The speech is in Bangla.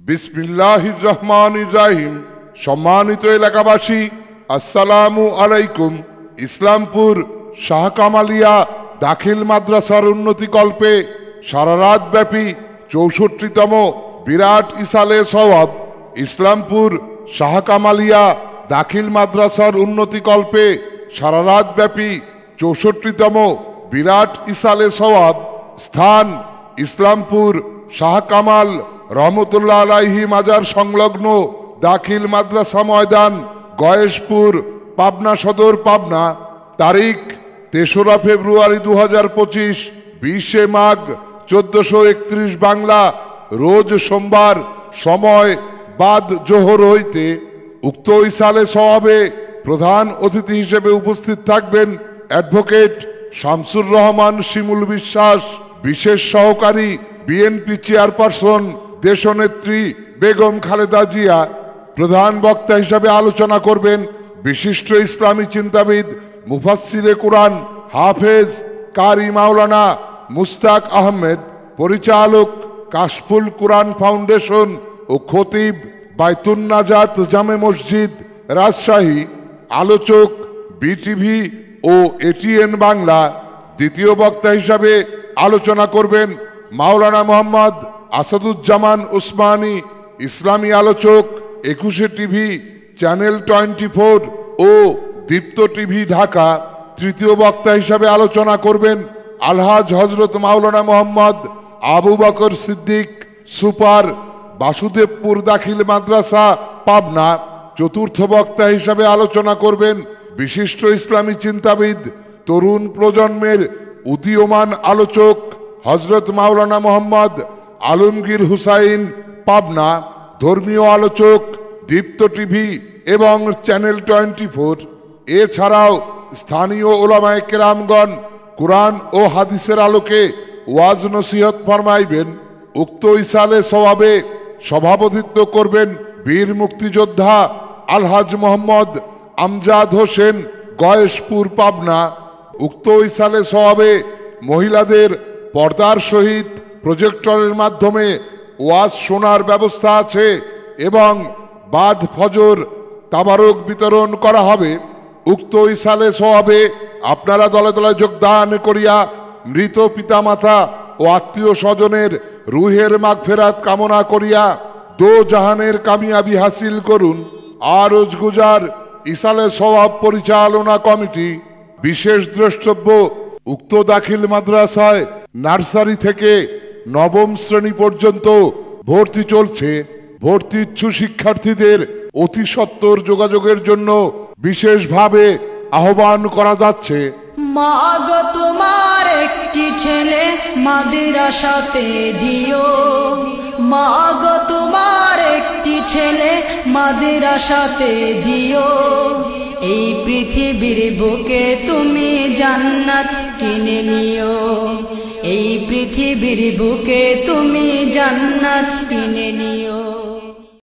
বিসমিল্লাহির রহমানির রহিম। সম্মানিত এলাকাবাসী, আসসালামু আলাইকুম। ইসলামপুর শাহ কামালিয়া দাখিল মাদ্রাসার উন্নতিকল্পে সারা রাত ব্যাপী ৬৪তম বিরাট ইসালে সওয়াব। ইসলামপুর শাহ কামালিয়া দাখিল মাদ্রাসার উন্নতিকল্পে সারা রাত ব্যাপী ৬৪তম বিরাট ইসালে সওয়াব। স্থান ইসলামপুর শাহ কামাল রহমতুল্লাহ আলাইহি মাজার সংলগ্ন দাখিল মাদ্রাসা ময়দান, গয়েশপুর, পাবনা সদর, পাবনা। তারিখ ৩রা ফেব্রুয়ারি ২০২৫, ২০শে মাঘ ১৪৩১ বাংলা, রোজ সোমবার। সময় বাদ জোহর হইতে। উক্ত ইসালে সওয়াবে প্রধান অতিথি হিসেবে উপস্থিত থাকবেন অ্যাডভোকেট শামসুর রহমান শিমুল বিশ্বাস, বিশেষ সহকারী বিএনপি চেয়ারপারসন দেশনেত্রী বেগম খালেদা জিয়া। প্রধান বক্তা হিসাবে আলোচনা করবেন বিশিষ্ট ইসলামী চিন্তাবিদ, মুফাসসিরে কুরআন, হাফেজ কারি মাওলানা মুস্তাক আহমেদ। পরিচালক কাশফুল কুরআন ফাউন্ডেশন ও খতিব বাইতুন নাজাত জামে মসজিদ, রাজশাহী। আলোচক বিটিভি ও এটিএন বাংলা। দ্বিতীয় বক্তা হিসাবে আলোচনা করবেন মাওলানা মোহাম্মদ আসাদুজ্জামান উসমানী, ইসলামী আলোচক ২১শে টিভি, চ্যানেল 24 ও দীপ্ত টিভি, ঢাকা। তৃতীয় বক্তা হিসাবে আলোচনা করবেন আলহাজ হজরত মাওলানা মোহাম্মদ আবু বকর সিদ্দিক, সুপার, বাসুদেবপুর দাখিল মাদ্রাসা, পাবনা। চতুর্থ বক্তা হিসাবে আলোচনা করবেন বিশিষ্ট ইসলামী চিন্তাবিদ, তরুণ প্রজন্মের উদীয়মান আলোচক হজরত মাওলানা মোহাম্মদ আলমগীর হুসাইন, পাবনা। ধর্মীয় আলোচক দীপ্ত টিভি এবং চ্যানেল 24। এছাড়াও স্থানীয় ওলামায়ে কেরামগণ কুরআন ও হাদিসের আলোকে ওয়াজ নসিহত ফরমাইবেন। উক্ত ইসালে সওয়াবে সভাপতিত্ব করবেন বীর মুক্তিযোদ্ধা আলহাজ মোহাম্মদ আমজাদ হোসেন, গয়েশপুর, পাবনা। উক্ত ইসালে সওয়াবে মহিলাদের পর্দার সহিত প্রজেক্টরের মাধ্যমে ওয়াজ শোনার ব্যবস্থা আছে এবং বাদ ফজর তাবারক বিতরণ করা হবে। উক্ত ইসালে সওয়াবে আপনারা দলে দলে যোগদান করিয়া মৃত পিতামাতা ও আত্মীয় স্বজনের রুহের মাগফিরাত কামনা করিয়া দো জাহানের কামিয়াবি হাসিল করুন। আরজ গুজার ইসালে সওয়াব পরিচালনা কমিটি। বিশেষ দ্রষ্টব্য, উক্ত দাখিল মাদ্রাসায় নার্সারি থেকে নবম শ্রেণী পর্যন্ত ভর্তি চলছে। ভর্তি ইচ্ছু শিক্ষার্থীদের অতি সত্বর যোগাযোগের জন্য বিশেষভাবে আহ্বান করা যাচ্ছে। মা গো তোমার একটি ছেলে মাদ্রাসাতে দিও, মা গো তোমার একটি ছেলে মাদ্রাসাতে দিও। এই পৃথিবীর বুকে তুমি জান্নাত কিনে নিও, এই পৃথিবীর বুকে তুমি জান্নাত কিনে নিও।